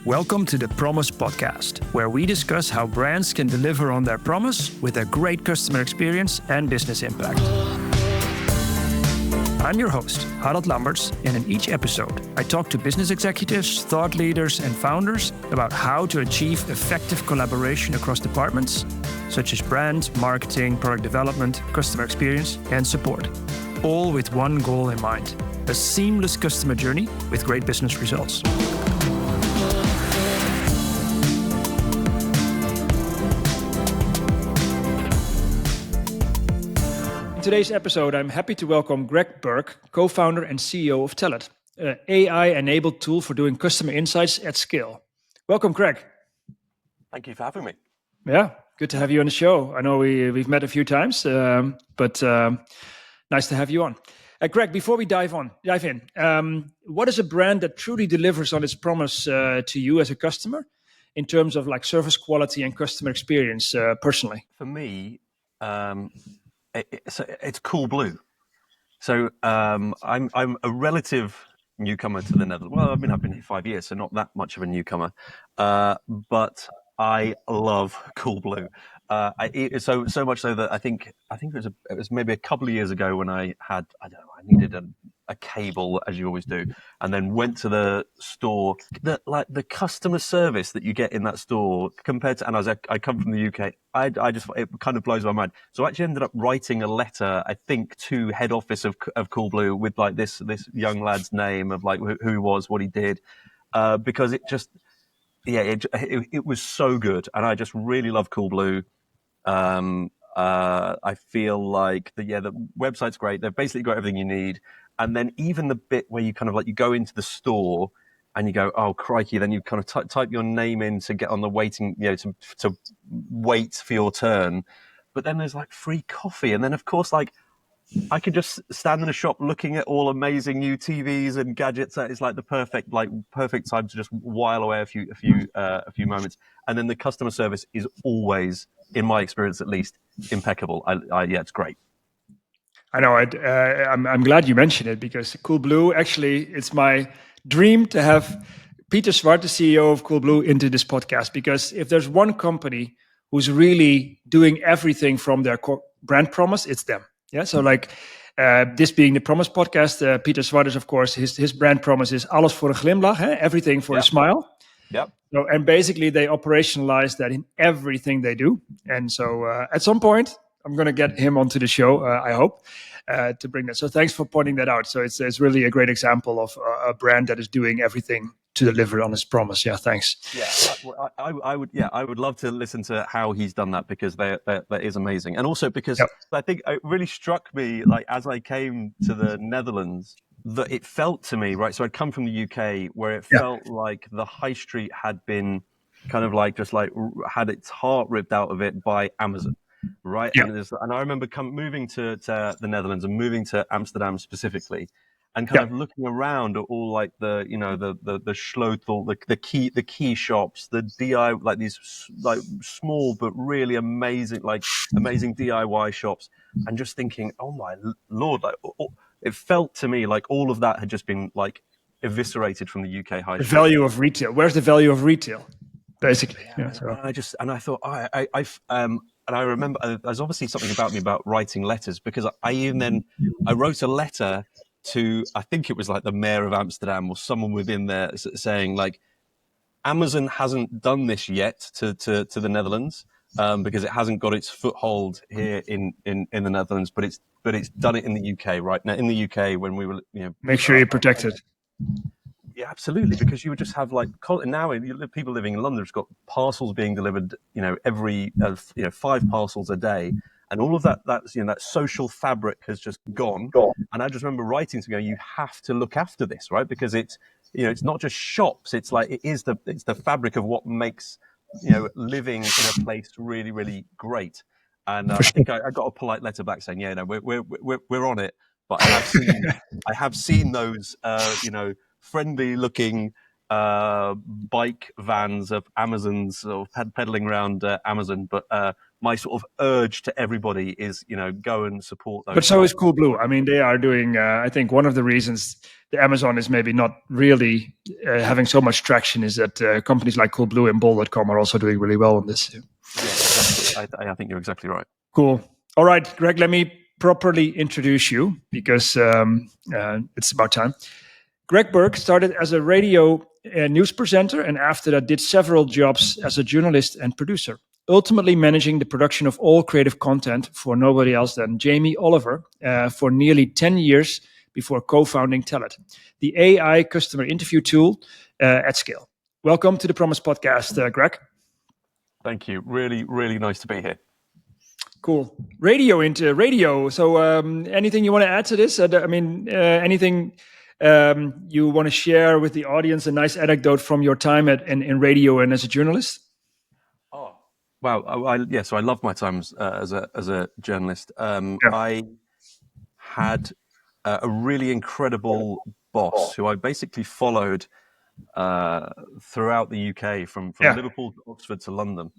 Welcome to the Promise Podcast, where we discuss how brands can deliver on their promise with a great customer experience and business impact. I'm your host, Harald Lamberts, and in each episode, I talk to business executives, thought leaders, and founders about how to achieve effective collaboration across departments, such as brand, marketing, product development, customer experience, and support, all with one goal in mind: a seamless customer journey with great business results. In today's episode, I'm happy to welcome Greg Burke, co-founder and CEO of Tellet, an AI-enabled tool for doing customer insights at scale. Welcome, Greg. Thank you for having me. Yeah, good to have you on the show. I know we've met a few times, but nice to have you on. Greg, before we dive in, what is a brand that truly delivers on its promise to you as a customer in terms of like service quality and customer experience personally? For me, it's Coolblue. So I'm a relative newcomer to the Netherlands. Well, I've been here 5 years, so not that much of a newcomer. But I love Coolblue. So much so that I think it was maybe a couple of years ago when I needed a cable, as you always do, and then went to the store. The customer service that you get in that store compared to, and I come from the UK, it kind of blows my mind. So I actually ended up writing a letter, I think, to head office of Coolblue with like this young lad's name of like who he was, what he did, because it just. Yeah, it was so good, and I just really love Coolblue. I feel like the website's great. They've basically got everything you need, and then even the bit where you kind of like you go into the store and you go, oh crikey, then you kind of type your name in to get on the waiting, to wait for your turn. But then there's like free coffee, and then of course like I could just stand in a shop looking at all amazing new TVs and gadgets. It's like the perfect time to just while away a few moments. And then the customer service is always, in my experience at least, impeccable. Yeah, it's great. I know. I'm glad you mentioned it because Coolblue, actually, it's my dream to have Peter Zwart, the CEO of Coolblue, into this podcast, because if there's one company who's really doing everything from their core brand promise, it's them. Yeah, so like this being the Promise podcast, Peter Zwart is, of course, his brand promise is alles voor een glimlach, everything for a smile. Yep. So, and basically they operationalize that in everything they do. And so at some point, I'm going to get him onto the show, I hope, to bring that. So thanks for pointing that out. So it's really a great example of a brand that is doing everything to deliver on his promise. Yeah, thanks. Yeah, I would love to listen to how he's done that, because that is amazing. And also because I think it really struck me, like as I came to the Netherlands, that it felt to me, right? So I'd come from the UK, where it felt like the high street had been kind of like just like had its heart ripped out of it by Amazon. Right. Yeah. And I remember moving to the Netherlands and moving to Amsterdam specifically, and kind of looking around at all like the Sleutel, the key shops, the DIY, like these like small but really amazing DIY shops, and just thinking, oh my Lord, like it felt to me like all of that had just been like eviscerated from the UK high street. The value of retail. Where's the value of retail? Basically. Yeah. So. I thought and I remember there's obviously something about me about writing letters, because I wrote a letter to, I think it was like the mayor of Amsterdam or someone within there, saying like, Amazon hasn't done this yet to the Netherlands, because it hasn't got its foothold here in the Netherlands, but it's done it in the UK right now. In the UK, when we were, make sure you're protected. Yeah, absolutely. Because you would just have like now people living in London have got parcels being delivered, every 5 parcels a day, and all of that social fabric has just gone. And I just remember writing to go, you have to look after this, right? Because it's not just shops. It's like it's the fabric of what makes living in a place really, really great. And I think I got a polite letter back saying, yeah, no, we're on it. But I have seen those friendly looking bike vans of Amazons or pedaling around Amazon, but my sort of urge to everybody is, go and support those. But so is Coolblue. I mean, they are doing. I think one of the reasons the Amazon is maybe not really having so much traction is that companies like Coolblue and Bol.com are also doing really well on this. Yeah, exactly. I think you're exactly right. Cool. All right, Greg. Let me properly introduce you because it's about time. Greg Burke started as a radio news presenter and after that did several jobs as a journalist and producer, ultimately managing the production of all creative content for nobody else than Jamie Oliver for nearly 10 years before co-founding Tellet, the AI customer interview tool at scale. Welcome to the Promise Podcast, Greg. Thank you. Really, really nice to be here. Cool. Radio into radio. So anything you want to add to this? Anything you want to share with the audience, a nice anecdote from your time in radio and as a journalist? Oh, wow. So I love my times as a journalist. I had a really incredible boss who I basically followed throughout the UK from Liverpool to Oxford to London.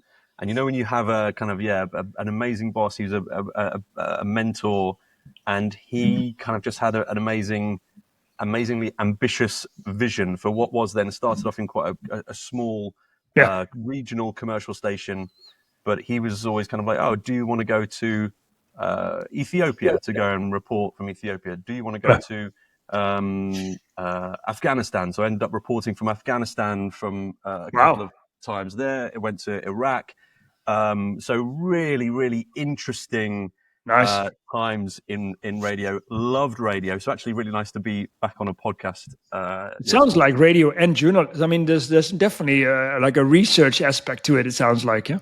And when you have a kind of an amazing boss, he's a mentor, and he kind of just had an amazingly ambitious vision for what was then started off in quite a small regional commercial station. But he was always kind of like, oh, do you want to go to Ethiopia to go and report from Ethiopia? Do you want to go to Afghanistan? So I ended up reporting from Afghanistan from a couple of times there. It went to Iraq. So really, really interesting times in radio. Loved radio. So actually really nice to be back on a podcast. It sounds like radio and journalism. I mean, there's definitely like a research aspect to it. It sounds like, yeah.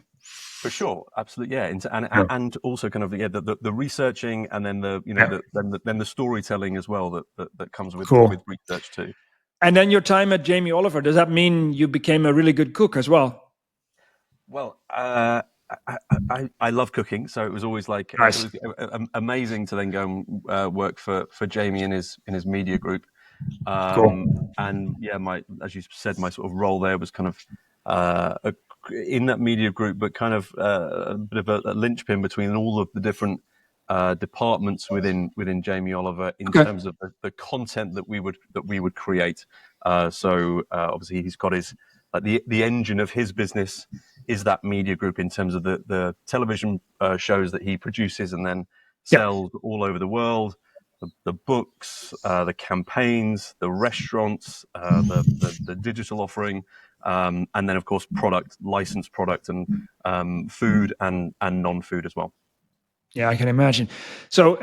For sure, absolutely, yeah, and also kind of the researching, and then the storytelling as well that comes with research too. And then your time at Jamie Oliver, does that mean you became a really good cook as well? Well, I love cooking, so it was always like it was amazing to then go and work for Jamie in his media group. And yeah, as you said, my sort of role there was kind of in that media group, but kind of a bit of a linchpin between all of the different departments within Jamie Oliver in terms of the content that we would create. So obviously he's got his the engine of his business is that media group in terms of the television shows that he produces and then sells all over the world. The books, the campaigns, the restaurants, the digital offering, and then of course licensed product, and food and non-food as well. Yeah, I can imagine. So,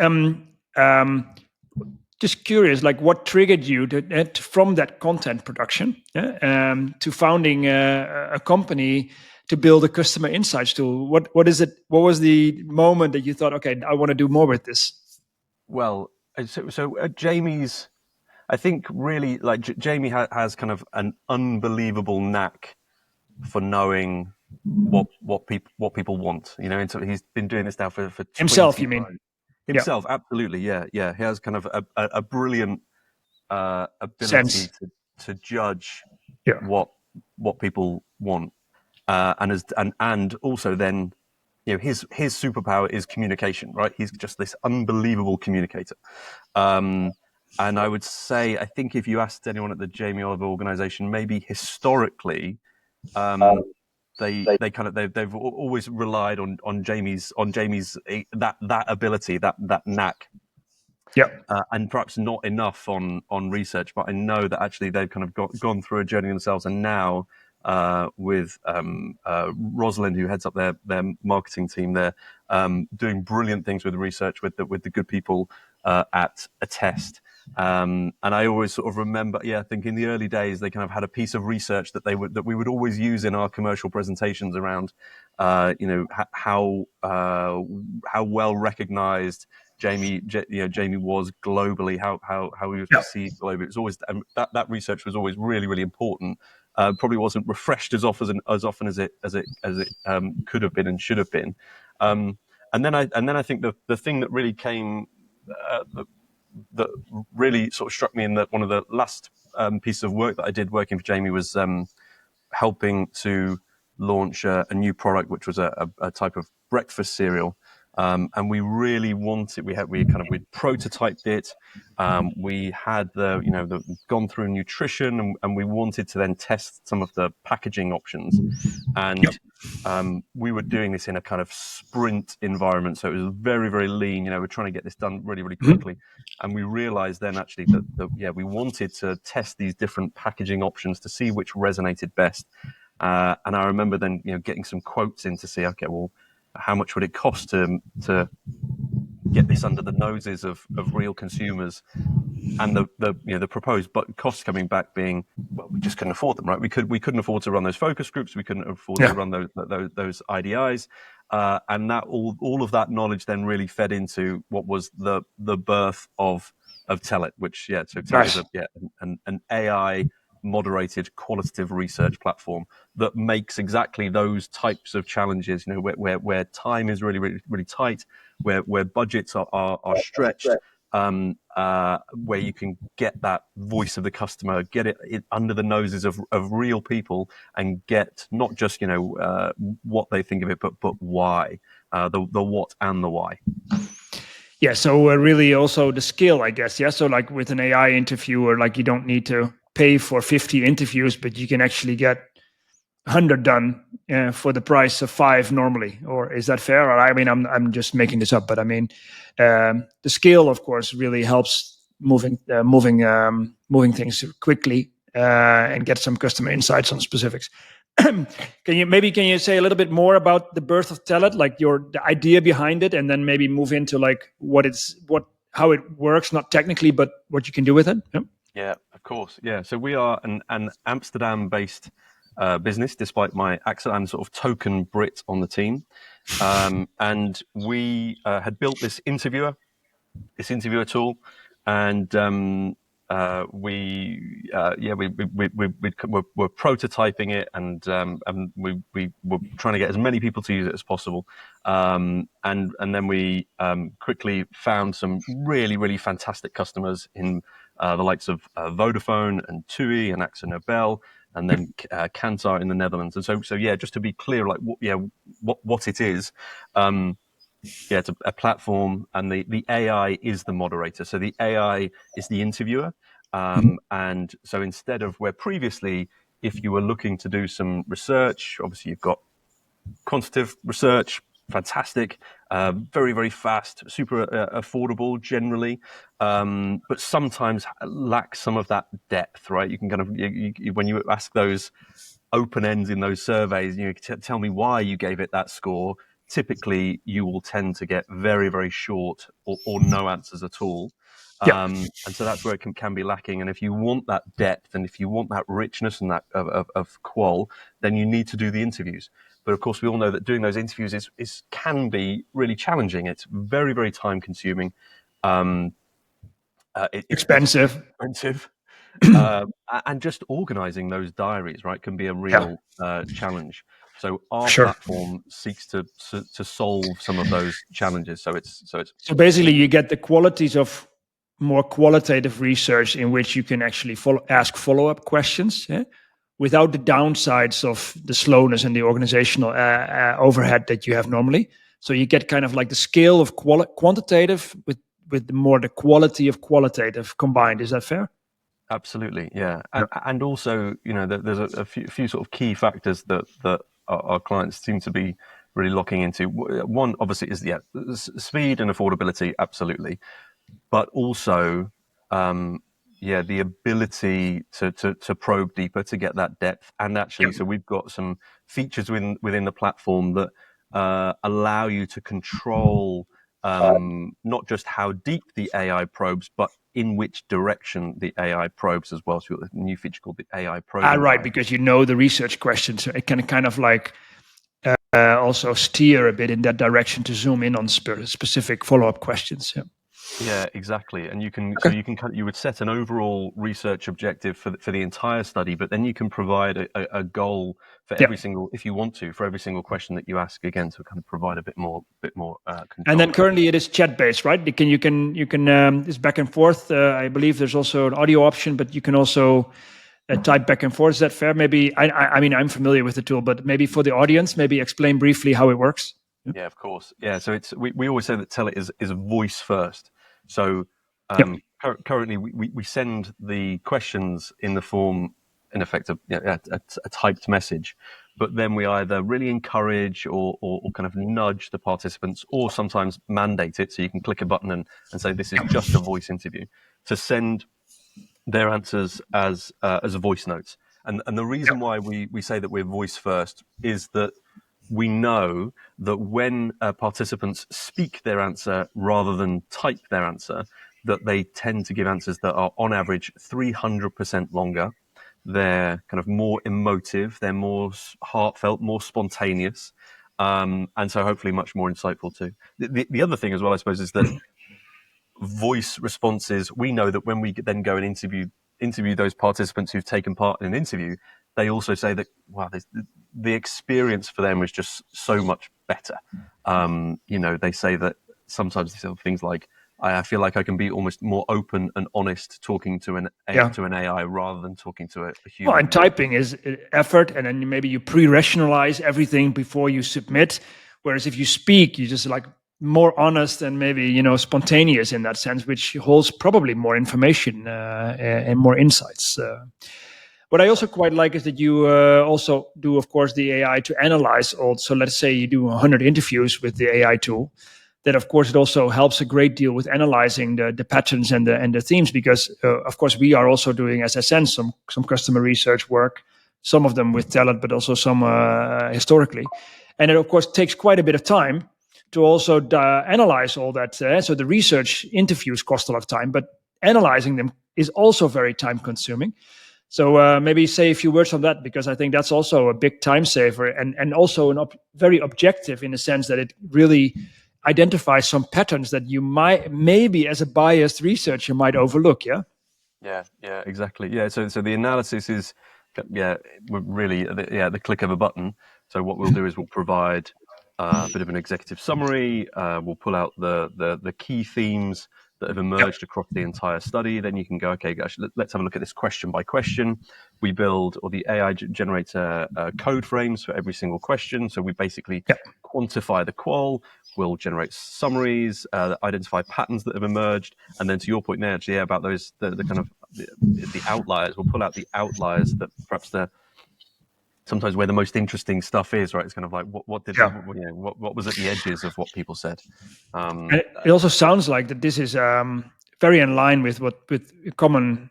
just curious, like what triggered you from that content production to founding a company to build a customer insights tool? What is it? What was the moment that you thought, okay, I want to do more with this? Well, so Jamie's, I think really like Jamie has kind of an unbelievable knack for knowing what people want. And so he's been doing this now for himself. You mean himself? Absolutely, yeah. He has kind of a brilliant ability to judge what people want, and also then. His superpower is communication, right? He's just this unbelievable communicator. And I would say, I think if you asked anyone at the Jamie Oliver organization, maybe historically, they've always relied on Jamie's that ability, that knack. Yeah. And perhaps not enough on research, but I know that actually they've kind of gone through a journey themselves, and now with Rosalind, who heads up their marketing team, they're doing brilliant things with research with the good people at Attest. And I always sort of remember, I think in the early days they kind of had a piece of research that we would always use in our commercial presentations around, how well recognized Jamie was globally, how he was perceived globally. It was always that research was always really, really important. Probably wasn't refreshed as often as it could have been and should have been. And then I think the thing that really came that really sort of struck me in that one of the last pieces of work that I did working for Jamie was helping to launch a new product, which was a type of breakfast cereal. And we really wanted, we prototyped it. We had gone through nutrition, and we wanted to then test some of the packaging options. And we were doing this in a kind of sprint environment. So it was very, very lean. We're trying to get this done really, really quickly. And we realized then actually that we wanted to test these different packaging options to see which resonated best. And I remember then, getting some quotes in to see, okay, well, how much would it cost to get this under the noses of real consumers? And the proposed costs coming back being, well, we just couldn't afford them, right? We couldn't afford to run those focus groups. We couldn't afford to run those IDIs, and that all of that knowledge then really fed into what was the birth of Tellet, which Tellet is an AI moderated qualitative research platform that makes exactly those types of challenges, where time is really, really, really tight, where budgets are stretched, where you can get that voice of the customer, get it under the noses of real people, and get not just what they think of it, but why, the what and the why. Yeah, so really also the skill, I guess. Yeah, so like with an AI interviewer, like you don't need to pay for 50 interviews, but you can actually get 100 done for the price of 5 normally. Or is that fair? Or, I mean, I'm just making this up, but I mean, the skill, of course, really helps moving things quickly and get some customer insights on specifics. Can you say a little bit more about the birth of Tellet, like the idea behind it, and then maybe move into like how it works, not technically, but what you can do with it? Yeah, of course. Yeah, so we are an Amsterdam-based business, despite my accent. I'm sort of token Brit on the team, and we had built this interviewer tool, and we're prototyping it, and we were trying to get as many people to use it as possible, and then we quickly found some really, really fantastic customers in the likes of Vodafone and TUI and AXA Nobel, and then Kantar in the Netherlands. And so just to be clear, like what it is. It's a platform, and the AI is the moderator. So the AI is the interviewer. And so instead of where previously, if you were looking to do some research, obviously you've got quantitative research, fantastic, very, very fast, super affordable generally, but sometimes lacks some of that depth, right? You can kind of, when you ask those open ends in those surveys, tell me why you gave it that score. Typically, you will tend to get very, very short or no answers at all. And so that's where it can be lacking. And if you want that depth, and if you want that richness and that of qual, then you need to do the interviews. But of course, we all know that doing those interviews can be really challenging. It's very, very time consuming. Expensive. And just organizing those diaries, right, can be a real challenge. So our platform seeks to solve some of those challenges. So basically, you get the qualities of more qualitative research in which you can actually ask follow-up questions without the downsides of the slowness and the organizational overhead that you have normally. So you get kind of like the scale of quantitative with more the quality of qualitative combined. Is that fair? Absolutely, yeah. And also, there's a few sort of key factors that our clients seem to be really locking into. One, obviously, is speed and affordability, absolutely, but also, the ability to probe deeper, to get that depth. And actually, so we've got some features within the platform that allow you to control not just how deep the AI probes, but in which direction the AI probes as well. So we've got a new feature called the AI probing. Right, because the research questions, so it can kind of like also steer a bit in that direction to zoom in on specific follow-up questions. Yeah, exactly. And you can, so you would set an overall research objective for the entire study, but then you can provide a goal for every single, if you want to, for every single question that you ask, again, to kind of provide a bit more And control. then currently it is chat based, right? You can it's back and forth. I believe there's also an audio option, but you can also type back and forth. Is that fair? Maybe I mean I'm familiar with the tool, but maybe for the audience, maybe explain briefly how it works. Yeah, of course. Yeah, so we always say that Tellet is voice first. So Yep. currently we send the questions in the form, in effect, of a typed message, but then we either really encourage or kind of nudge the participants, or sometimes mandate it. So you can click a button and say this is just a voice interview, to send their answers as voice notes. And the reason why we say that we're voice first is that we know that when participants speak their answer rather than type their answer, that they tend to give answers that are on average 300% longer. They're kind of more emotive, they're more heartfelt, more spontaneous, and so hopefully much more insightful too. The other thing as well, I suppose, is that voice responses, we know that when we then go and interview those participants who've taken part in an interview, they also say that, wow, the experience for them is just so much better. They say that sometimes they say things like, I feel like I can be almost more open and honest talking to an AI rather than talking to a human. Well, and typing is effort, and then maybe you pre-rationalize everything before you submit. Whereas if you speak, you just like more honest and maybe spontaneous in that sense, which holds probably more information and more insights. What I also quite like is that you also do, of course, the AI to analyze all. So let's say you do 100 interviews with the AI tool. Then, of course, it also helps a great deal with analyzing the patterns and the themes, because, of course, we are also doing, as I said, some customer research work, some of them with Tellet, but also some historically. And it, of course, takes quite a bit of time to also analyze all that. So the research interviews cost a lot of time, but analyzing them is also very time consuming. So maybe say a few words on that, because I think that's also a big time saver, and also very objective, in the sense that it really identifies some patterns that you might, maybe as a biased researcher, might overlook. Yeah, exactly. Yeah, so the analysis is, really, the click of a button. So what we'll do is we'll provide a bit of an executive summary. We'll pull out the key themes that have emerged across the entire study. Then you can go, okay, gosh, let's have a look at this question by question. We build, or the AI generates code frames for every single question. So we basically quantify the qual. We'll generate summaries, identify patterns that have emerged, and then to your point there, actually, about those the kind of the outliers. We'll pull out the outliers that perhaps sometimes where the most interesting stuff is, right? It's kind of like what was at the edges of what people said. And it also sounds like that this is very in line with a common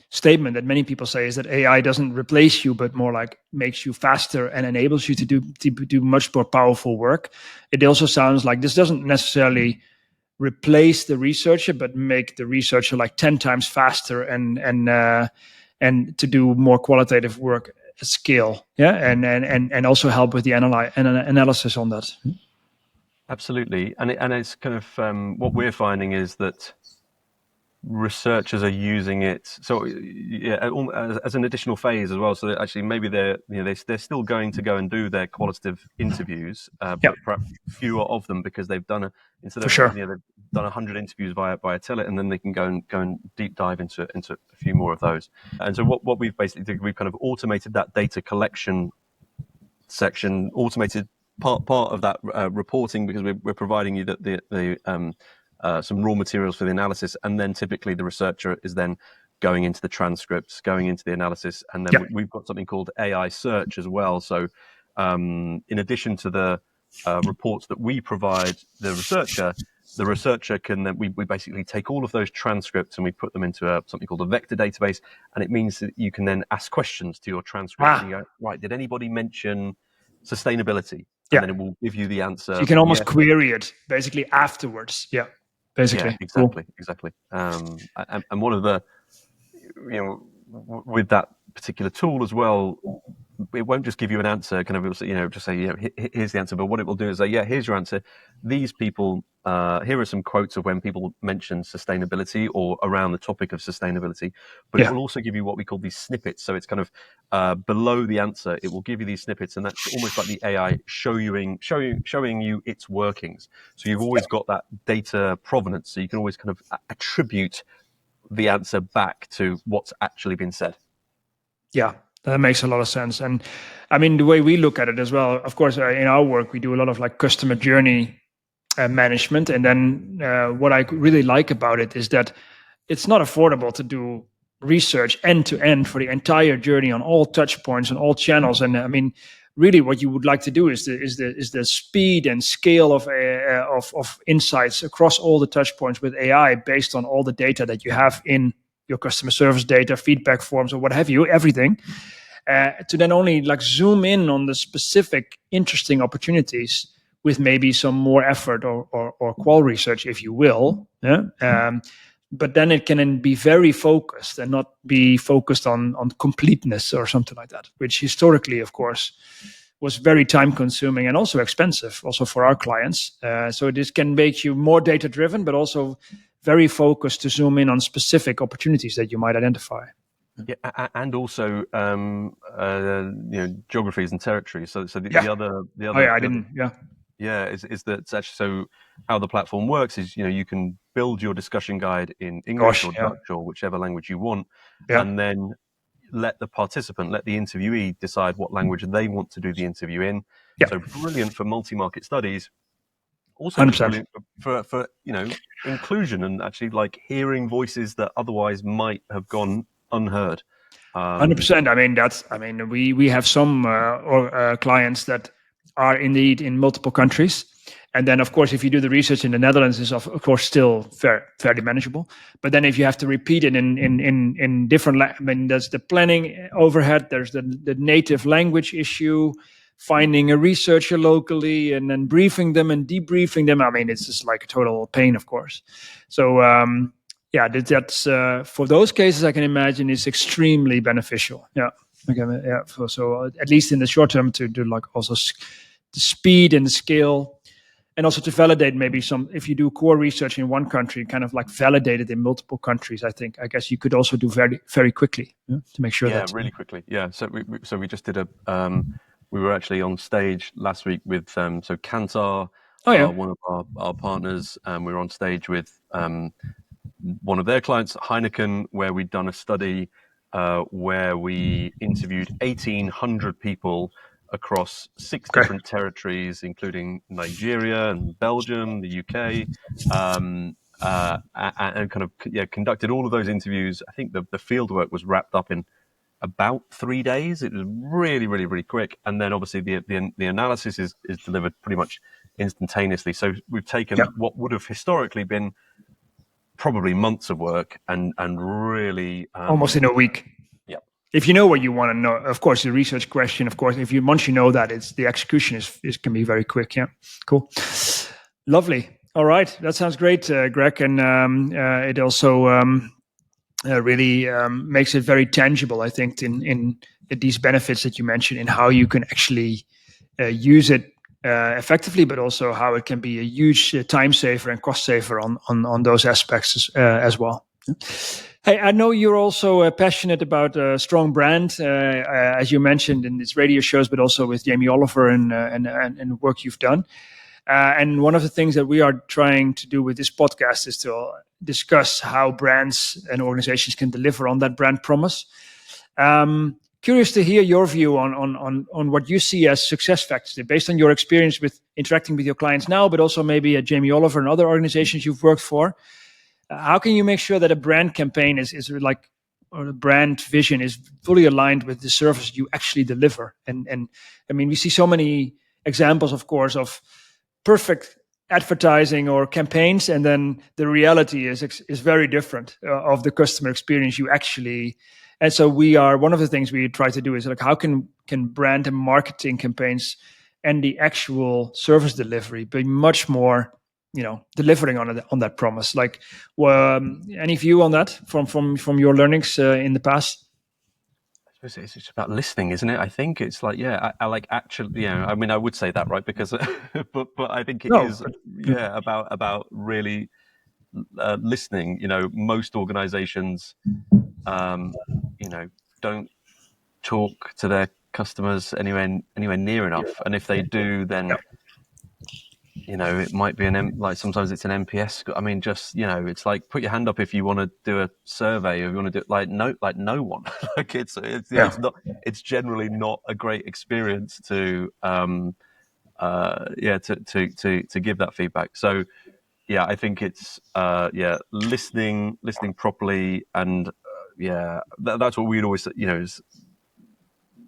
statement that many people say, is that AI doesn't replace you, but more like makes you faster and enables you to do much more powerful work. It also sounds like this doesn't necessarily replace the researcher, but make the researcher like 10 times faster and to do more qualitative work at scale. And also help with the analysis on that. Absolutely, and it's kind of what we're finding is that researchers are using it as an additional phase as well. So that actually maybe they're still going to go and do their qualitative interviews, but perhaps fewer of them, because they've done they've done 100 interviews via Tellet, and then they can go and deep dive into a few more of those. And so what we've basically did, we've kind of automated that data collection section, automated part of that reporting, because we're providing you some raw materials for the analysis, and then typically the researcher is then going into the transcripts, going into the analysis, and then we've got something called AI search as well. So in addition to the reports that we provide the researcher can then, we basically take all of those transcripts and we put them into something called a vector database, and it means that you can then ask questions to your transcript. And you go, right, did anybody mention sustainability? And then it will give you the answer. So you can almost query it basically afterwards. Basically. Yeah, exactly. And one of the, with that particular tool as well, it won't just give you an answer, kind of, just say, here's the answer. But what it will do is say, yeah, here's your answer. These people, here are some quotes of when people mention sustainability or around the topic of sustainability. But it will also give you what we call these snippets. So it's kind of below the answer. It will give you these snippets, and that's almost like the AI showing you its workings. So you've always got that data provenance. So you can always kind of attribute the answer back to what's actually been said. Yeah, that makes a lot of sense. And I mean, the way we look at it as well, of course, in our work, we do a lot of like customer journey management. And then what I really like about it is that it's not affordable to do research end to end for the entire journey on all touch points and all channels. And I mean, really, what you would like to do is the speed and scale of insights across all the touch points with AI based on all the data that you have in your customer service data, feedback forms, or what have you, everything, to then only like zoom in on the specific interesting opportunities with maybe some more effort or qual research, if you will. Yeah? But then it can be very focused and not be focused on completeness or something like that, which historically, of course, was very time consuming and also expensive, also for our clients. So this can make you more data driven, but also very focused to zoom in on specific opportunities that you might identify. Yeah, and also geographies and territories. So the other is that it's actually, so how the platform works is, you can build your discussion guide in English or Dutch or whichever language you want, and then let the interviewee decide what language they want to do the interview in. So brilliant for multi-market studies. Also brilliant for inclusion and actually like hearing voices that otherwise might have gone unheard. 100%. I mean, we have some clients that are indeed in multiple countries. And then, of course, if you do the research in the Netherlands, is of course still fairly manageable. But then, if you have to repeat it in different, there's the planning overhead, there's the native language issue, finding a researcher locally, and then briefing them and debriefing them. I mean, it's just like a total pain, of course. So that's for those cases, I can imagine it's extremely beneficial. Yeah. Okay. Yeah. So at least in the short term, to do like also the speed and the scale. And also to validate maybe if you do core research in one country, kind of like validate it in multiple countries. I guess you could also do very, very quickly to make sure that. Yeah, really quickly. Yeah. So we just did we were actually on stage last week with Kantar, one of our partners. We were on stage with one of their clients, Heineken, where we'd done a study where we interviewed 1,800 people across 6 different territories, including Nigeria and Belgium, the UK, and kind of conducted all of those interviews. I think the field work was wrapped up in about 3 days. It was really, really, really quick. And then obviously the analysis is delivered pretty much instantaneously. So we've taken what would have historically been probably months of work and really almost in a week. Yeah. If you know what you want to know, of course, the research question, of course, once you know that, it's the execution can be very quick. Yeah. Cool. Lovely. All right. That sounds great, Greg. And it also really makes it very tangible, I think, in these benefits that you mentioned and how you can actually use it effectively, but also how it can be a huge time saver and cost saver on those aspects as well. Hey, I know you're also passionate about a strong brand, as you mentioned in these radio shows, but also with Jamie Oliver and work you've done. And one of the things that we are trying to do with this podcast is to discuss how brands and organizations can deliver on that brand promise. Curious to hear your view on what you see as success factors, based on your experience with interacting with your clients now, but also maybe at Jamie Oliver and other organizations you've worked for. How can you make sure that a brand campaign is like, or the brand vision is fully aligned with the service you actually deliver? And I mean, we see so many examples, of course, of perfect advertising or campaigns, and then the reality is very different of the customer experience you actually. And so one of the things we try to do is like, how can brand and marketing campaigns and the actual service delivery be much more, delivering on that promise? Like, any view on that from your learnings in the past? it's just about listening, isn't it? I think it's like, yeah, I like actually, I mean, I would say that, right? Because, but I think it No, is, about really listening. Most organizations, don't talk to their customers anywhere near enough, and if they do, then it might be like sometimes it's an NPS. I mean, just it's like put your hand up if you want to do a survey, or if you want to do it. No one. Like it's not. It's generally not a great experience to to give that feedback. So yeah, I think it's listening properly, and that's what we'd always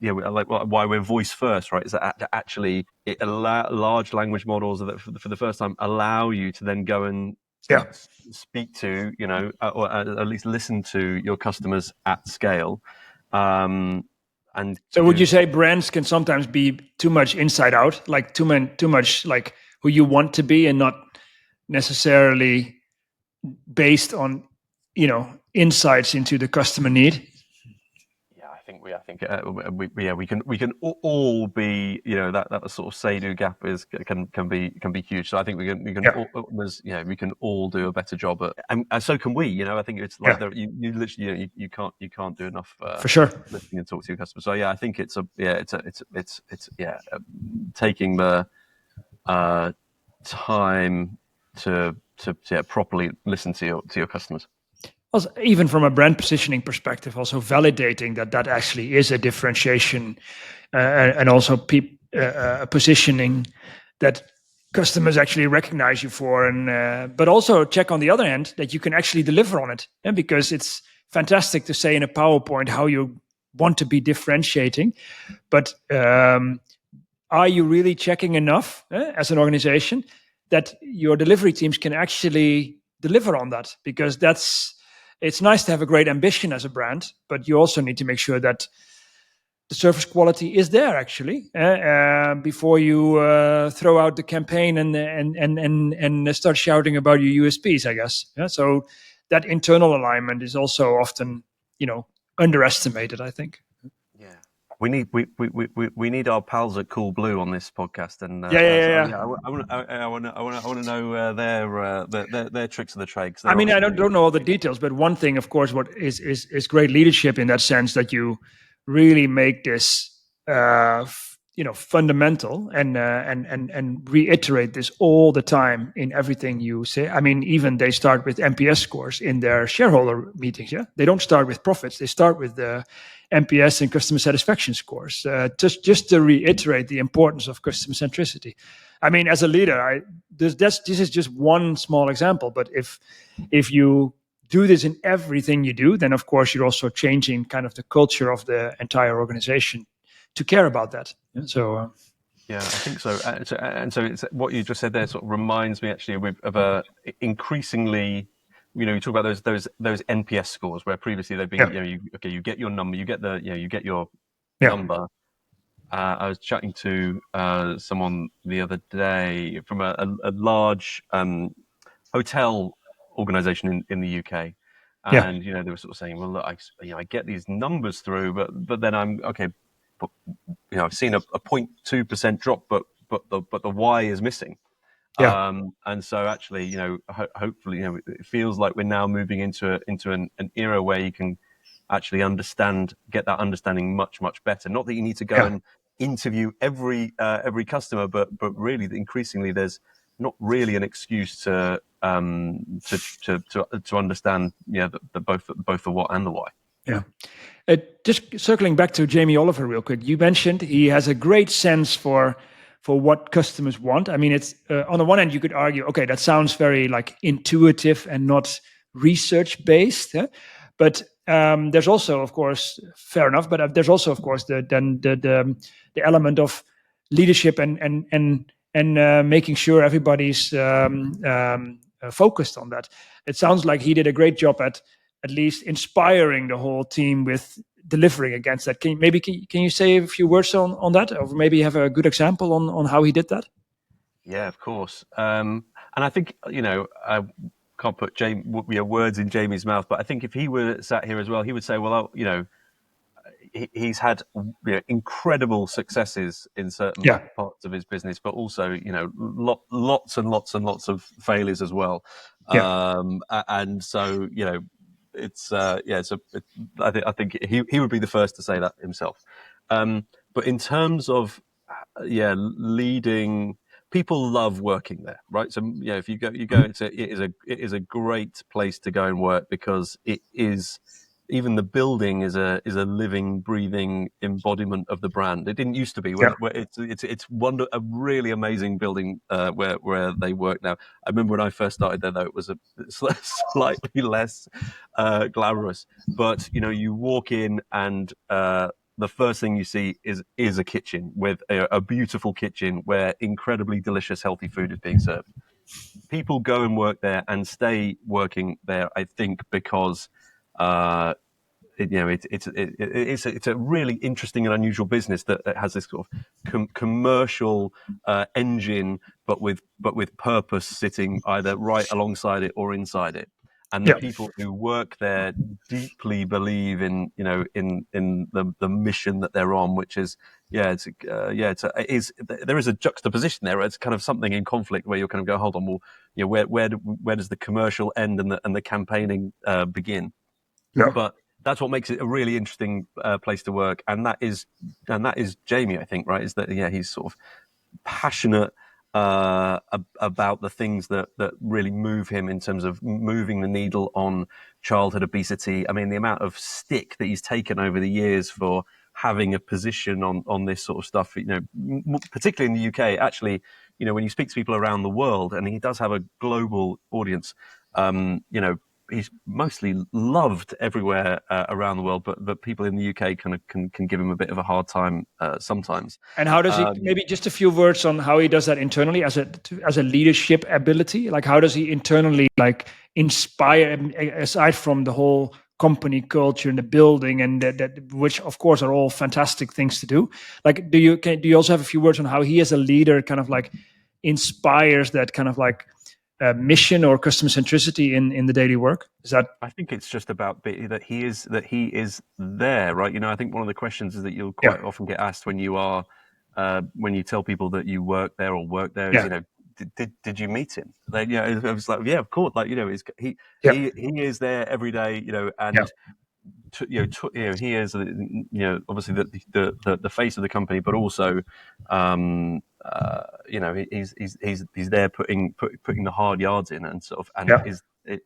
like why we're voice first, right? Is that actually large language models that for the first time allow you to then go and speak to, or at least listen to your customers at scale. And so would you say brands can sometimes be too much inside out, like too much like who you want to be, and not necessarily based on insights into the customer need? We can all be, that sort of say-do gap can be huge. So I think we can all do a better job at, and so can we. I think it's like you literally you can't do enough for sure listening and talk to your customers. So I think it's taking the time to properly listen to your customers. Also, even from a brand positioning perspective, also validating that actually is a differentiation, and also positioning that customers actually recognize you for, and but also check on the other hand that you can actually deliver on it, and because it's fantastic to say in a PowerPoint how you want to be differentiating, but are you really checking enough as an organization that your delivery teams can actually deliver on that? Because it's nice to have a great ambition as a brand, but you also need to make sure that the service quality is there actually before you throw out the campaign and start shouting about your USPs, I guess. So that internal alignment is also often, underestimated, I think. Yeah. We need our pals at Cool Blue on this podcast, and I want to know their tricks of the trade. I mean, I don't know all the details, but one thing, of course, what is great leadership in that sense, that you really make this fundamental and reiterate this all the time in everything you say. I mean, even they start with NPS scores in their shareholder meetings. Yeah, they don't start with profits; they start with the NPS and customer satisfaction scores, just to reiterate the importance of customer centricity. I mean, as a leader, this is just one small example, but if you do this in everything you do, then of course you're also changing kind of the culture of the entire organization to care about that. So yeah, I think so. And so it's what you just said there sort of reminds me actually of a increasingly, you talk about those NPS scores where previously they've been, you get your number, you get your number. I was chatting to someone the other day from a large hotel organization in the UK, and they were sort of saying, well, look, I get these numbers through, but then I'm okay, but I've seen a 0.2% drop, but the Y is missing. And so actually, hopefully, it feels like we're now moving into an era where you can actually get that understanding much better. Not that you need to go and interview every customer, but really increasingly there's not really an excuse to understand both the what and the why. Yeah. Just circling back to Jamie Oliver real quick, you mentioned he has a great sense for what customers want. I mean, it's on the one hand you could argue, okay, that sounds very like intuitive and not research based, but there's also, of course, fair enough. But there's also, of course, the element of leadership and making sure everybody's focused on that. It sounds like he did a great job at least inspiring the whole team with delivering against that. Can you say a few words on that, or maybe have a good example on how he did that? Yeah, of course. And I think I can't put words in Jamie's mouth, but I think if he were sat here as well, he would say, well, he's had incredible successes in certain parts of his business, but also lots and lots and lots of failures as well. And so it's I think he would be the first to say that himself. But in terms of leading, people love working there, right? So if you go, it is a great place to go and work, because it is, even the building is a living, breathing embodiment of the brand. It didn't used to be. Where it's a really amazing building where they work now. I remember when I first started there, though, it was a slightly less glamorous. But you walk in and the first thing you see is a kitchen with a beautiful kitchen where incredibly delicious, healthy food is being served. People go and work there and stay working there, I think, because it's a really interesting and unusual business that has this sort of commercial engine, but with purpose sitting either right alongside it or inside it. And the people who work there deeply believe in the mission that they're on, which is there is a juxtaposition there. It's kind of something in conflict where you're kind of go, hold on, well, where does the commercial end and the campaigning begin? But that's what makes it a really interesting place to work, and that is Jamie, I think, right? Is that he's sort of passionate about the things that really move him in terms of moving the needle on childhood obesity. I mean, the amount of stick that he's taken over the years for having a position on this sort of stuff, particularly in the UK. Actually, when you speak to people around the world, and he does have a global audience, he's mostly loved everywhere around the world, but people in the UK kind of can give him a bit of a hard time sometimes. And how does he? Maybe just a few words on how he does that internally as a leadership ability. Like, how does he internally inspire, aside from the whole company culture and the building, and that which of course are all fantastic things to do. Like, do you also have a few words on how he as a leader kind of inspires that kind of mission or customer centricity in the daily work? Is that? I think it's just about that he is there, right? I think one of the questions is that you'll quite often get asked when you tell people that you work there or work there is, did you meet him? It was like, yeah, of course. He is there every day, and he is, obviously the face of the company, but also, he's there putting the hard yards in, and sort of, and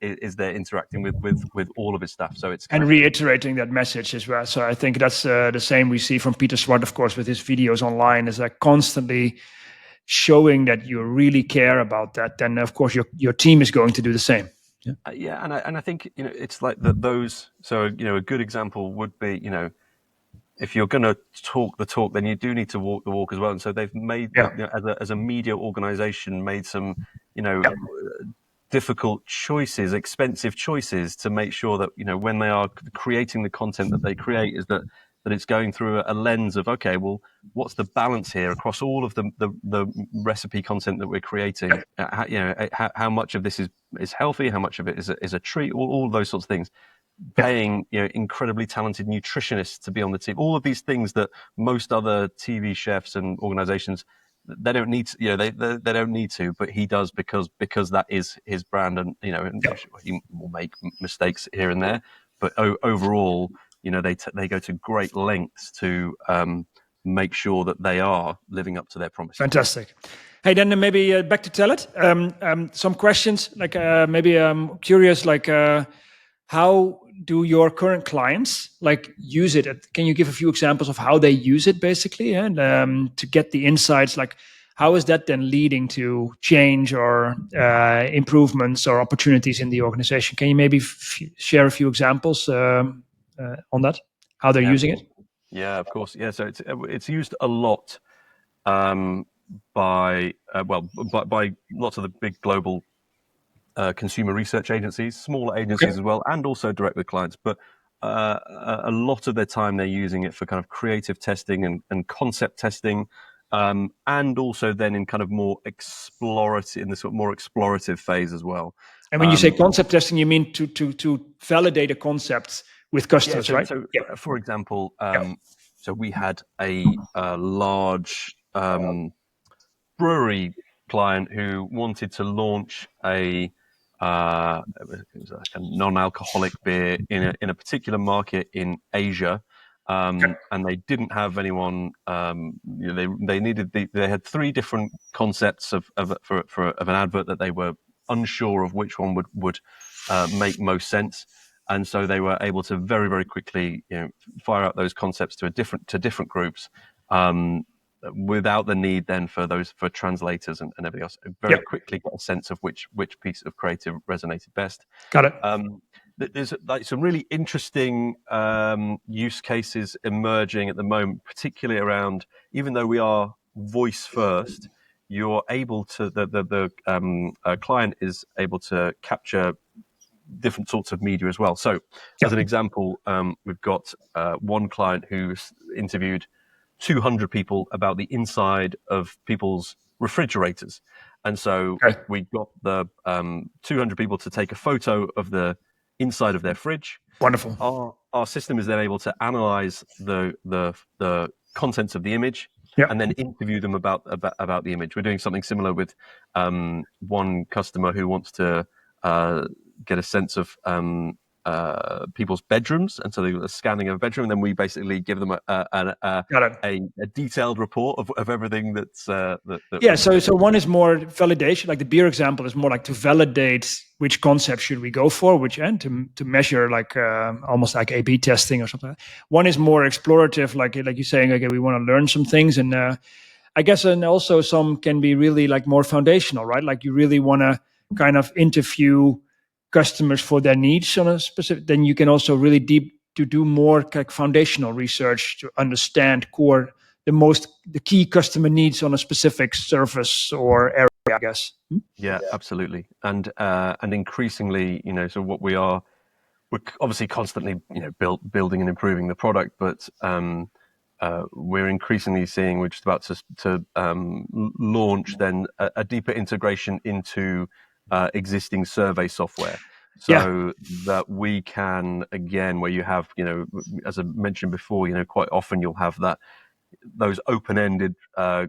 is there interacting with all of his staff. So it's and reiterating that message as well. So I think that's the same we see from Peter Swart, of course, with his videos online, is constantly showing that you really care about that. Then of course your team is going to do the same. And I think it's like those. So a good example would be if you're going to talk the talk, then you do need to walk the walk as well. And so they've made as a media organization made some difficult choices, expensive choices, to make sure that when they are creating the content that they create, is that it's going through a lens of, okay, well, what's the balance here across all of the recipe content that we're creating? How much of this is healthy? How much of it is a treat? All those sorts of things. Paying incredibly talented nutritionists to be on the team. All of these things that most other TV chefs and organizations, they don't need to, they don't need to, but he does because that is his brand, and he will make mistakes here and there, but overall, they go to great lengths to make sure that they are living up to their promises. Fantastic. Hey, then maybe back to Tellet. Some questions, maybe I'm curious, how do your current clients use it? Can you give a few examples of how they use it, basically, and to get the insights? How is that then leading to change or improvements or opportunities in the organization? Can you maybe share a few examples on that? How they're using it? Yeah, of course. Yeah, so it's used a lot by lots of the big global consumer research agencies, smaller agencies as well, and also direct with clients. But a lot of their time they're using it for kind of creative testing and concept testing, and also then in kind of more explorative phase as well. And when you say concept testing, you mean to validate a concept with customers, right? So for example, so we had a large brewery client who wanted to launch it was like a non-alcoholic beer in a particular market in Asia, and they didn't have anyone. They needed they had 3 different concepts of an advert that they were unsure of which one would make most sense. And so they were able to very, very quickly, fire out those concepts to different groups, without the need then for translators and everything else. Very quickly got a sense of which piece of creative resonated best. Got it. There's like some really interesting use cases emerging at the moment, particularly around, even though we are voice first, you're able to the client is able to capture different sorts of media as well. So as an example, we've got one client who's interviewed 200 people about the inside of people's refrigerators. And so we got the 200 people to take a photo of the inside of their fridge. Wonderful. Our system is then able to analyze the contents of the image and then interview them about the image. We're doing something similar with one customer who wants to get a sense of people's bedrooms, and so they were scanning a bedroom, and then we basically give them a detailed report of everything that's so one is more validation, like the beer example is more like to validate which concept should we go for, which end to measure, like almost like A/B testing or something. One is more explorative, like you're saying, okay, we want to learn some things, and I guess, and also some can be really like more foundational, right? Like you really want to kind of interview customers for their needs on a specific, then you can also really do more like foundational research to understand the key customer needs on a specific service or area, I guess. Yeah, absolutely. And increasingly, so what we're obviously constantly, building and improving the product, but we're increasingly seeing, we're just about to launch then a deeper integration into existing survey software, so that we can, again, where you have, as I mentioned before, quite often you'll have those open-ended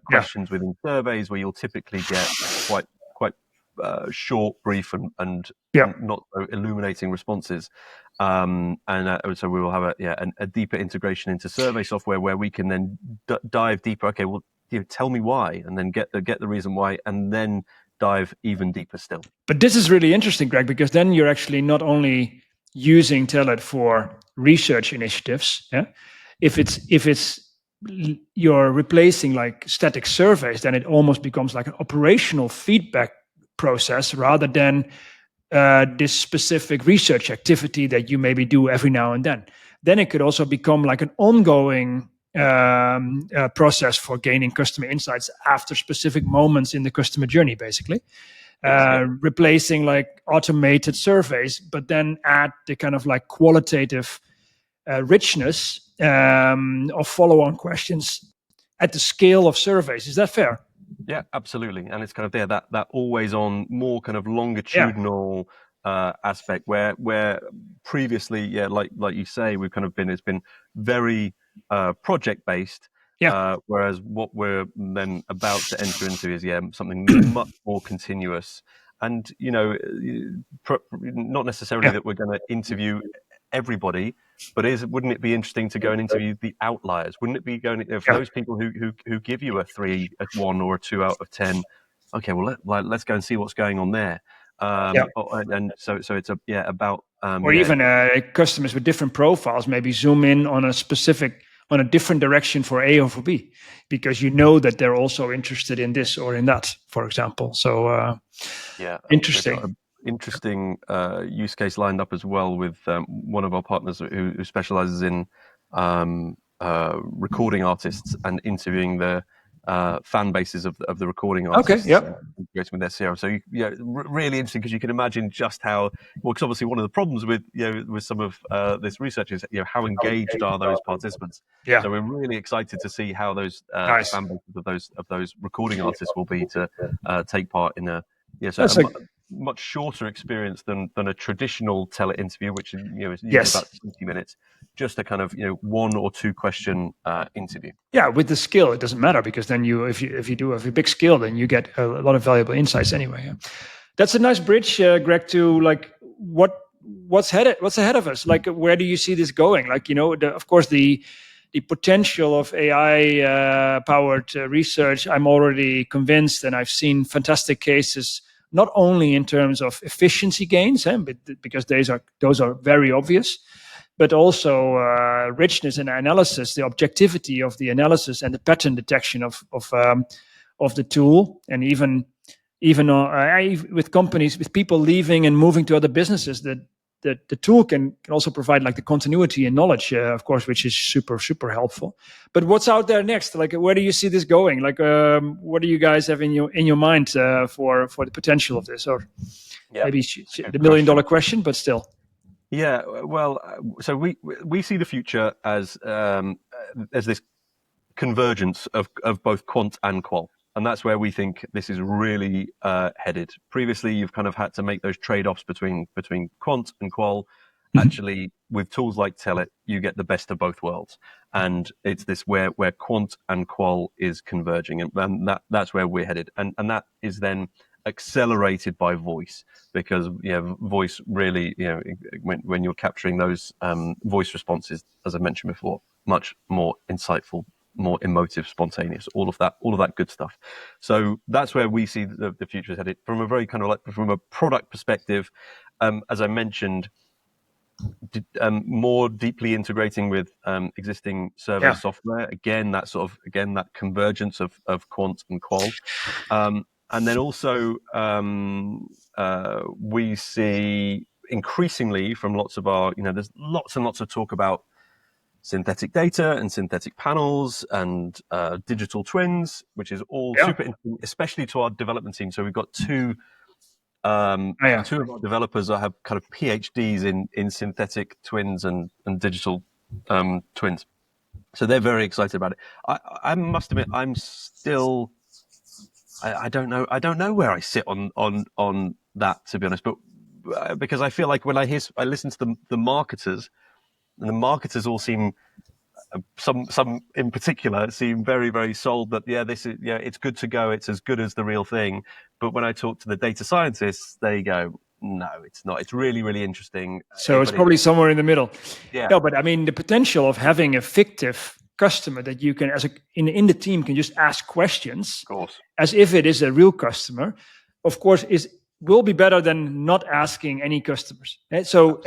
questions within surveys where you'll typically get quite short, brief, and not so illuminating responses. So we will have a deeper integration into survey software where we can then dive deeper. Okay, well, tell me why, and then get the reason why, and then dive even deeper still. But this is really interesting, Greg, because then you're actually not only using Tellet for research initiatives. If it's you're replacing like static surveys, then it almost becomes like an operational feedback process rather than this specific research activity that you maybe do every now and then. Then it could also become like an ongoing process for gaining customer insights after specific moments in the customer journey, basically. Replacing like automated surveys, but then add the kind of like qualitative richness of follow-on questions at the scale of surveys. Is that fair? Yeah, absolutely. And it's kind of that always on, more kind of longitudinal aspect where previously, like you say, it's been very project based. Whereas what we're then about to enter into is something much more continuous, and not necessarily that we're going to interview everybody, but wouldn't it be interesting to go and interview the outliers? Wouldn't it be for those people who give you a 3, a 1, or a 2 out of 10? Okay, well let's go and see what's going on there. And so it's about or even customers with different profiles maybe zoom in on a different direction for A or for B, because that they're also interested in this or in that, for example. So interesting. Interesting use case lined up as well with one of our partners who specializes in recording artists and interviewing the fan bases of the recording artists. Integrating with their CRM. So really interesting, because you can imagine just how, because obviously one of the problems with some of this research is how engaged are those participants. So we're really excited to see how those fan bases of those recording artists will be to take part in much shorter experience than a traditional Tellet interview, which is usually Yes. about 20 minutes. Just a kind of 1 or 2 question interview. Yeah, with the skill, it doesn't matter, because then if you do have a big skill, then you get a lot of valuable insights anyway. Yeah. That's a nice bridge, Greg, to like what's ahead of us. Like, where do you see this going? Like, of course, the potential of AI powered research, I'm already convinced, and I've seen fantastic cases, not only in terms of efficiency gains, but because those are very obvious, but also richness in analysis, the objectivity of the analysis, and the pattern detection of the tool, and even with companies, with people leaving and moving to other businesses, that the tool can also provide like the continuity and knowledge, of course, which is super helpful. But what's out there next? Like, where do you see this going? Like, what do you guys have in your mind for the potential of this? Or maybe the $1 million question, but still. Yeah, well, so we see the future as this convergence of both quant and qual. And that's where we think this is really headed. Previously, you've kind of had to make those trade-offs between quant and qual. Mm-hmm. Actually, with tools like Tellet, you get the best of both worlds. And it's this where quant and qual is converging. And that's where we're headed. And that is then accelerated by voice, because voice really, when you're capturing those voice responses, as I mentioned before, much more insightful, more emotive, spontaneous, all of that good stuff. So that's where we see the future is headed from a very kind of like from a product perspective. As I mentioned, more deeply integrating with existing survey software. Again, that convergence of quant and qual. And then also we see increasingly from lots of our, there's lots and lots of talk about synthetic data and synthetic panels and digital twins, which is all super interesting, especially to our development team. So we've got two of our developers that have kind of PhDs in synthetic twins and digital twins. So they're very excited about it. I must admit, I'm still, I don't know where I sit on that, to be honest, but because I feel like when I listen to the marketers, and the marketers all seem, some in particular seem very, very sold that this is it's good to go, it's as good as the real thing. But when I talk to the data scientists, they go, no, it's not. It's really, really interesting. So it's probably somewhere in the middle. Yeah. No, but I mean, the potential of having a fictive customer that you can, in the team, can just ask questions, of course, as if it is a real customer, of course, will be better than not asking any customers. So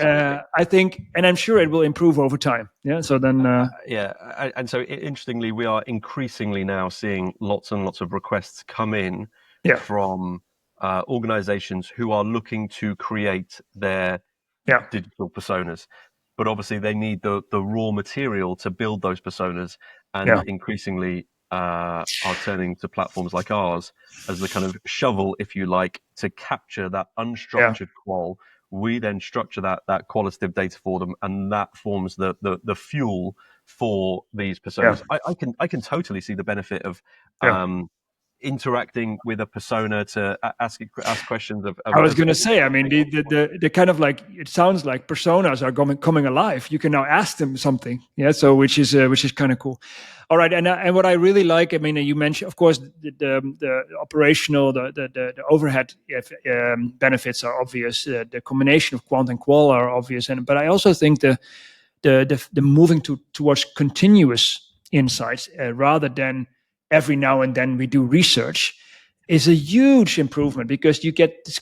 I think, and I'm sure it will improve over time. Yeah. So then, and so interestingly, we are increasingly now seeing lots and lots of requests come in from organizations who are looking to create their digital personas. But obviously, they need the raw material to build those personas, and increasingly are turning to platforms like ours as the kind of shovel, if you like, to capture that unstructured qual. We then structure that qualitative data for them, and that forms the fuel for these personas. I can totally see the benefit of interacting with a persona to ask questions of I was going to say, I mean, the kind of like, it sounds like personas are coming alive. You can now ask them something, so which is kind of cool. All right, and what I really like, I mean, you mentioned, of course, the operational, the overhead benefits are obvious. The combination of quant and qual are obvious, but I also think the moving towards continuous insights rather than every now and then we do research is a huge improvement, because you get this,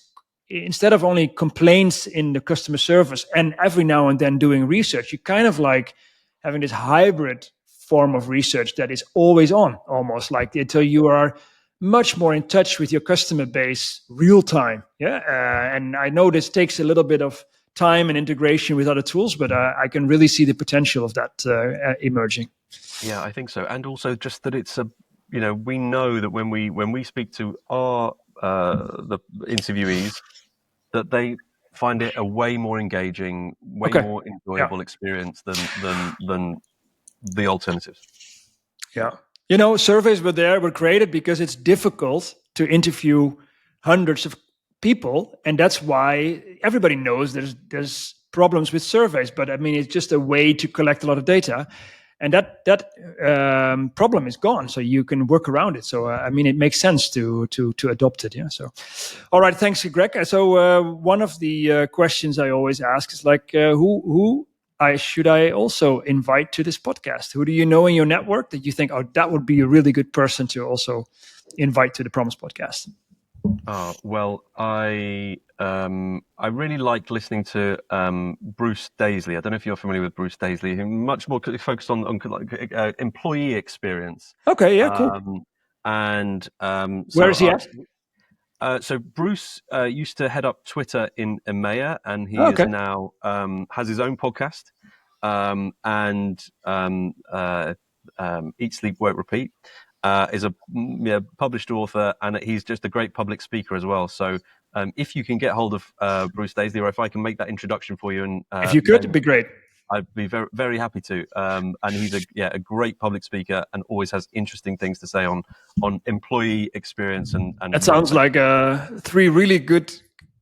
instead of only complaints in the customer service and every now and then doing research, you kind of like having this hybrid form of research that is always on, almost like, until you are much more in touch with your customer base real time. And I know this takes a little bit of time and integration with other tools, but I can really see the potential of that emerging. Yeah, I think so. And also just that it's we know that when we speak to our the interviewees, that they find it a way more engaging, way more enjoyable experience than the alternatives. Yeah. Surveys were created because it's difficult to interview hundreds of people, and that's why everybody knows there's problems with surveys. But I mean, it's just a way to collect a lot of data, and that problem is gone. So you can work around it. So I mean, it makes sense to adopt it. Yeah. So, all right, thanks, Greg. So one of the questions I always ask is like, who should I also invite to this podcast? Who do you know in your network that you think, oh, that would be a really good person to also invite to the Promise podcast? Well, I really liked listening to Bruce Daisley. I don't know if you're familiar with Bruce Daisley. He's much more focused on employee experience. Okay, yeah, cool. Where is he at? So Bruce used to head up Twitter in EMEA, and he is now has his own podcast, Eat, Sleep, Work, Repeat. Is a published author, and he's just a great public speaker as well. So if you can get hold of Bruce Daisley, or if I can make that introduction for you, and if you could, it'd be great. I'd be very, very happy to. And he's a great public speaker, and always has interesting things to say on employee experience. And that sounds like 3 really good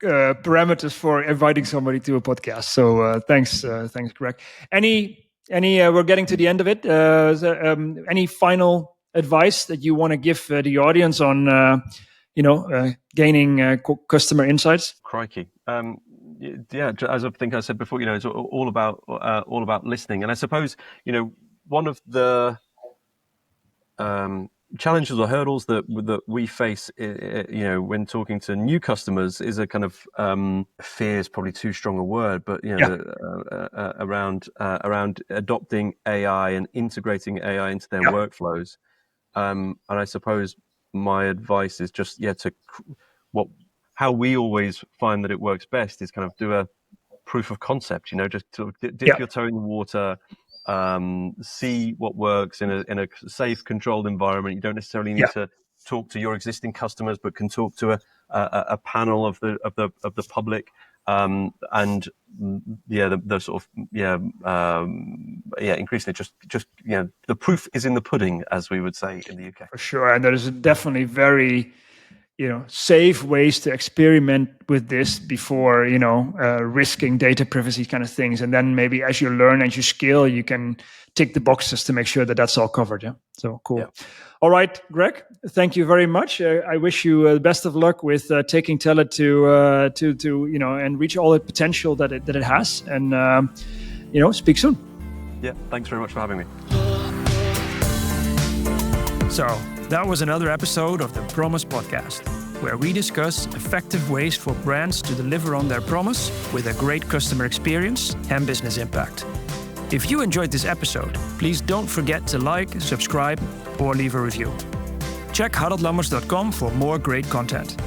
parameters for inviting somebody to a podcast. So thanks, Greg. Any we're getting to the end of it. Any final advice that you want to give the audience on gaining customer insights? Crikey. As I think I said before, it's all about listening. And I suppose, one of the challenges or hurdles that we face, when talking to new customers, is a kind of fear is probably too strong a word, but around adopting AI and integrating AI into their workflows. And I suppose my advice is just how we always find that it works best is kind of do a proof of concept. Just to dip your toe in the water, see what works in a safe, controlled environment. You don't necessarily need to talk to your existing customers, but can talk to a panel of the public. Increasingly just the proof is in the pudding, as we would say in the UK. For sure, and there is definitely very safe ways to experiment with this before risking data privacy kind of things, and then maybe as you learn, as you scale, you can tick the boxes to make sure that that's all covered. So cool. All right, Greg, thank you very much. I wish you the best of luck with taking Tellet to and reach all the potential that it has, and speak soon. Thanks very much for having me. So that was another episode of the Promise Podcast, where we discuss effective ways for brands to deliver on their promise with a great customer experience and business impact. If you enjoyed this episode, please don't forget to like, subscribe, or leave a review. Check haroldlammers.com for more great content.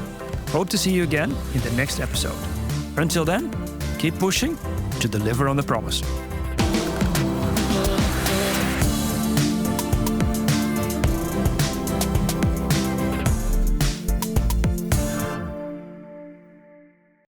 Hope to see you again in the next episode. Until then, keep pushing to deliver on the promise.